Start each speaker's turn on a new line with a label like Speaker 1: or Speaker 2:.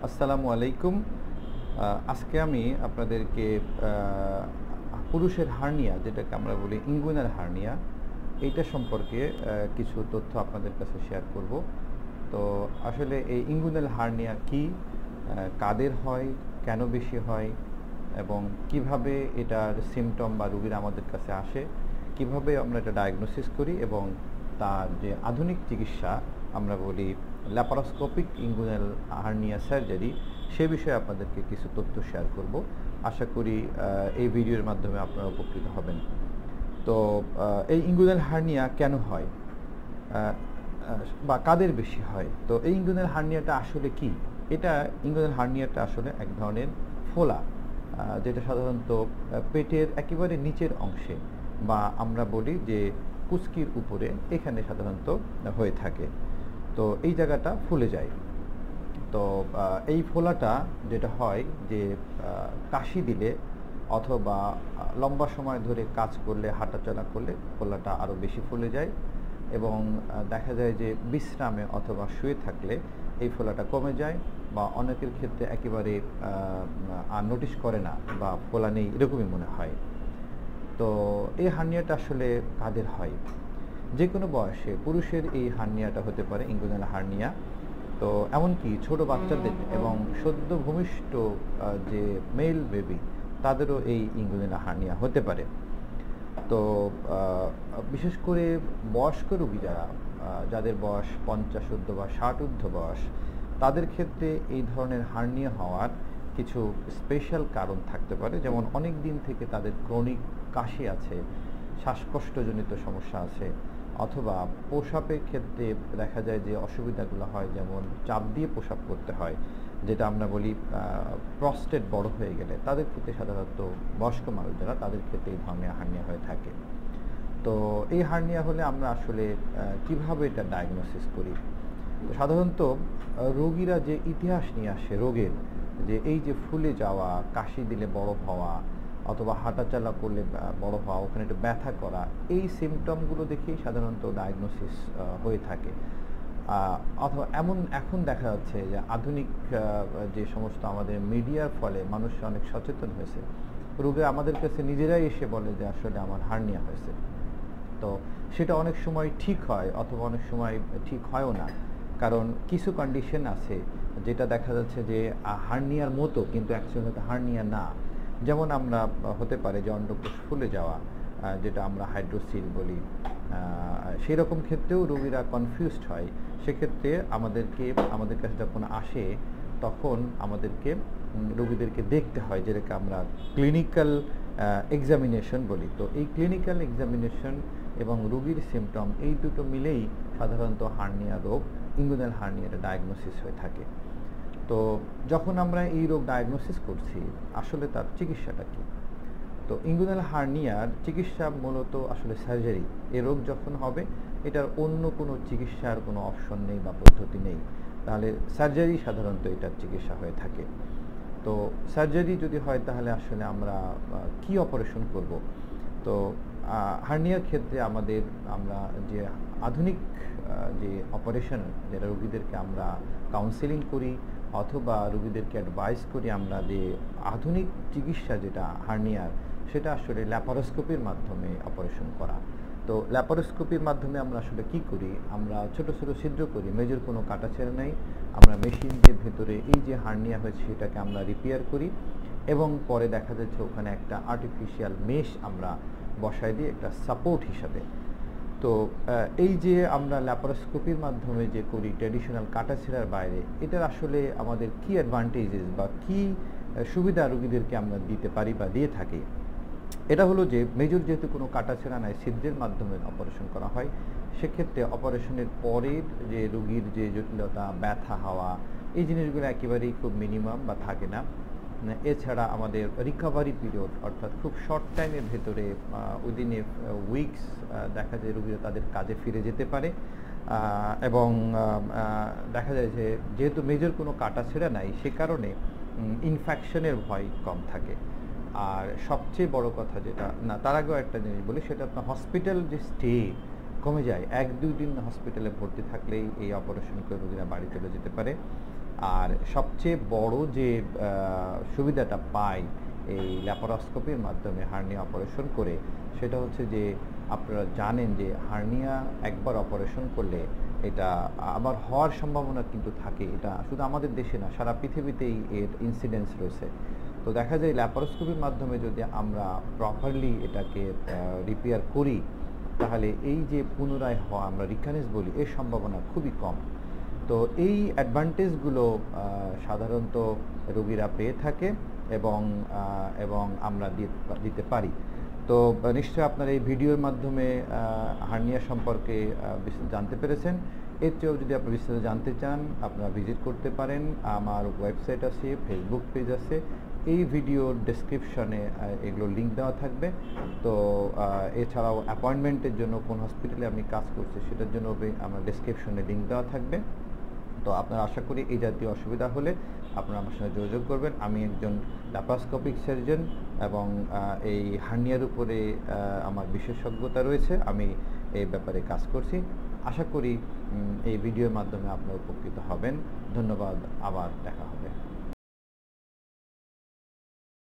Speaker 1: আসসালামু আলাইকুম। আজকে আমি আপনাদেরকে পুরুষের হার্নিয়া, যেটাকে আমরা বলি ইঙ্গুইনাল হার্নিয়া, এইটা সম্পর্কে কিছু তথ্য আপনাদের কাছে শেয়ার করব। তো আসলে এই ইঙ্গুইনাল হার্নিয়া কি, কাদের হয়, কেন বেশি হয় এবং কিভাবে এটার সিমটম বা রোগীরা আমাদের কাছে আসে, কিভাবে আমরা এটা ডায়াগনোসিস করি এবং তার যে আধুনিক চিকিৎসা আমরা বলি ল্যাপারোস্কোপিক ইঙ্গুইনাল হার্নিয়া সার্জারি, সে বিষয়ে আপনাদেরকে কিছু তথ্য শেয়ার করব। আশা করি এই ভিডিওর মাধ্যমে আপনারা উপকৃত হবেন। তো এই ইঙ্গুইনাল হার্নিয়া কেন হয় বা কাদের বেশি হয়? তো এই ইঙ্গুইনাল হার্নিয়াটা আসলে কি? ইঙ্গুইনাল হার্নিয়াটা আসলে এক ধরনের ফোলা, যেটা সাধারণত পেটের একেবারে নিচের অংশে বা আমরা বলি যে কুস্কির উপরে, এখানে সাধারণত হয়ে থাকে। তো এই জায়গাটা ফুলে যায়। তো এই ফোলাটা যেটা হয় যে কাশি দিলে অথবা লম্বা সময় ধরে কাজ করলে, হাঁটাচলা করলে ফোলাটা আরও বেশি ফুলে যায় এবং দেখা যায় যে বিশ্রামে অথবা শুয়ে থাকলে এই ফোলাটা কমে যায় বা অনেকের ক্ষেত্রে একেবারে আর নোটিশ করে না বা ফোলা নেই, এরকমই মনে হয়। তো এই হার্নিয়াটা আসলে কাদের হয়? যে কোনো বয়সে পুরুষের এই হার্নিয়াটা হতে পারে ইঙ্গুইনাল হার্নিয়া। তো এমনকি ছোট বাচ্চাদের এবং সদ্য ভূমিষ্ঠ যে মেল বেবি, তাদেরও এই ইঙ্গুইনাল হার্নিয়া হতে পারে। তো বিশেষ করে বয়স্ক রোগী যাদের বয়স 50 ঊর্ধ্ব বা 60 ঊর্ধ্ব বয়স, তাদের ক্ষেত্রে এই ধরনের হার্নিয়া হওয়ার কিছু স্পেশাল কারণ থাকতে পারে। যেমন অনেক দিন থেকে তাদের ক্রনিক কাশি আছে, শ্বাসকষ্টজনিত সমস্যা আছে, অথবা প্রস্রাবের ক্ষেত্রে দেখা যায় যে অসুবিধাগুলো হয়, যেমন চাপ দিয়ে প্রস্রাব করতে হয়, যেটা আমরা বলি প্রস্টেট বড় হয়ে গেলে তাদের ক্ষেত্রে, সাধারণত বয়স্ক মানুষ যারা, তাদের ক্ষেত্রে এই ধরনের হার্নিয়া হয়ে থাকে। তো এই হার্নিয়া হলে আমরা আসলে কিভাবে এটা ডায়াগনোসিস করি? তো সাধারণত রোগীরা যে ইতিহাস নিয়ে আসে রোগের, যে এই যে ফুলে যাওয়া, কাশি দিলে বড় হওয়া অথবা হাঁটাচলা করলে বড় হওয়া, ওখানে একটু ব্যথা করা, এই সিমটমগুলো দেখেই সাধারণত ডায়াগনোসিস হয়ে থাকে। অথবা এখন দেখা যাচ্ছে যে আধুনিক যে সমস্ত আমাদের মিডিয়ার ফলে মানুষ অনেক সচেতন হয়েছে, রোগী আমাদের কাছে নিজেরাই এসে বলে যে আসলে আমার হার্নিয়া হয়েছে। তো সেটা অনেক সময় ঠিক হয় অথবা অনেক সময় ঠিক হয়ও না, কারণ কিছু কন্ডিশন আছে যেটা দেখা যাচ্ছে যে হার্নিয়ার মতো কিন্তু অ্যাকচুয়ালি হার্নিয়া না। যেমন আমরা হতে পারে যে অন্ডকোষ ফুলে যাওয়া, যেটা আমরা হাইড্রোসিল বলি, সেই রকম ক্ষেত্রেও রোগীরা কনফিউজড হয়। সেক্ষেত্রে আমাদের কাছে যখন আসে, তখন আমাদেরকে রোগীদেরকে দেখতে হয়, যেটাকে আমরা ক্লিনিক্যাল এক্সামিনেশন বলি। তো এই ক্লিনিক্যাল এক্সামিনেশন এবং রোগীর সিমটম, এই দুটো মিলেই সাধারণত হার্নিয়া রোগ, ইঙ্গুইনাল হার্নিয়াটা ডায়াগনোসিস হয়ে থাকে। তো যখন আমরা এই রোগ ডায়াগনোসিস করছি, আসলে তার চিকিৎসাটা কি? তো ইঙ্গুইনাল হার্নিয়ার চিকিৎসা মূলত আসলে সার্জারি। এই রোগ যখন হবে, এটার অন্য কোনো চিকিৎসার কোনো অপশন নেই বা পদ্ধতি নেই, তাহলে সার্জারি সাধারণত এটার চিকিৎসা হয়ে থাকে। তো সার্জারি যদি হয়, তাহলে আসলে আমরা কি অপারেশন করব? তো হার্নিয়ার ক্ষেত্রে আমরা যে আধুনিক যে অপারেশন, যেটা রোগীদেরকে আমরা কাউন্সেলিং করি অথবা রোগীদেরকে অ্যাডভাইস করি, আমরা যে আধুনিক চিকিৎসা যেটা হার্নিয়ার, সেটা আসলে ল্যাপারোস্কোপির মাধ্যমে অপারেশন করা। তো ল্যাপারোস্কোপির মাধ্যমে আমরা আসলে কি করি? আমরা ছোট ছোট ছিদ্র করি, মেজর কোনো কাটাছেঁড়া নেই। আমরা মেশিন দিয়ে ভেতরে এই যে হার্নিয়া হয়েছে সেটাকে আমরা রিপেয়ার করি এবং পরে দেখা যাচ্ছে ওখানে একটা আর্টিফিশিয়াল মেশ আমরা বসায় দিই একটা সাপোর্ট হিসাবে। তো এই যে আমরা ল্যাপারোস্কোপির মাধ্যমে যে করি ট্র্যাডিশনাল কাটাছেঁড়ার বাইরে, এটার আসলে আমাদের কি অ্যাডভান্টেজেস বা কি সুবিধা রোগীদেরকে আমরা দিতে পারি বা দিয়ে থাকি? এটা হলো যে মেজর যেহেতু কোনো কাটাছেঁড়া নাই, ছিদ্রের মাধ্যমে অপারেশন করা হয়, সেক্ষেত্রে অপারেশনের পরের যে রোগীর যে জটিলতা, ব্যথা হওয়া, এই জিনিসগুলো একেবারেই খুব মিনিমাম বা থাকে না। এছাড়া আমাদের রিকভারি পিরিয়ড, অর্থাৎ খুব শর্ট টাইমের ভেতরে উইদিন এ উইকস দেখা যায় রোগীরা তাদের কাজে ফিরে যেতে পারে এবং দেখা যায় যে যেহেতু মেজর কোনো কাটাছেঁড়া নাই, সে কারণে ইনফেকশনের ভয় কম থাকে। আর সবচেয়ে বড় কথা যেটা, না তার আগেও একটা জিনিস বলি, সেটা আপনার হসপিটাল যে স্টে কমে যায়। 1-2 দিন হসপিটালে ভর্তি থাকলেই এই অপারেশন করে রোগীরা বাড়ি চলে যেতে পারে। আর সবচেয়ে বড় যে সুবিধাটা পাই এই ল্যাপারোস্কোপির মাধ্যমে হার্নিয়া অপারেশন করে, সেটা হচ্ছে যে আপনারা জানেন যে হার্নিয়া একবার অপারেশন করলে এটা আবার হওয়ার সম্ভাবনা কিন্তু থাকে। এটা শুধু আমাদের দেশে না, সারা পৃথিবীতেই এর ইনসিডেন্স রয়েছে। তো দেখা যায় ল্যাপারোস্কোপির মাধ্যমে যদি আমরা প্রপারলি এটাকে রিপেয়ার করি, তাহলে এই যে পুনরায় হওয়া, আমরা রিকারেন্স বলি, এর সম্ভাবনা খুবই কম। তো এই অ্যাডভান্টেজগুলো সাধারণত রোগীরা পেয়ে থাকে এবং আমরা দিতে পারি। তো নিশ্চয়ই আপনার এই ভিডিওর মাধ্যমে হার্নিয়া সম্পর্কে জানতে পেরেছেন। এর চেয়েও যদি আপনি বিস্তারিত জানতে চান, আপনারা ভিজিট করতে পারেন। আমার ওয়েবসাইট আছে, ফেসবুক পেজ আছে, এই ভিডিওর ডেসক্রিপশনে এগুলোর লিঙ্ক দেওয়া থাকবে। তো এছাড়াও অ্যাপয়েন্টমেন্টের জন্য কোন হসপিটালে আমি কাজ করছি সেটার জন্য আমার ডেসক্রিপশনে লিঙ্ক দেওয়া থাকবে। তো আপনারা আশা করি এই জাতীয় অসুবিধা হলে আপনারা আমার সঙ্গে যোগাযোগ করবেন। আমি একজন ল্যাপারোস্কোপিক সার্জন এবং এই হার্নিয়ার উপরে আমার বিশেষজ্ঞতা রয়েছে। আমি এই ব্যাপারে কাজ করছি। আশা করি এই ভিডিওর মাধ্যমে আপনারা উপকৃত হবেন। ধন্যবাদ, আবার দেখা হবে।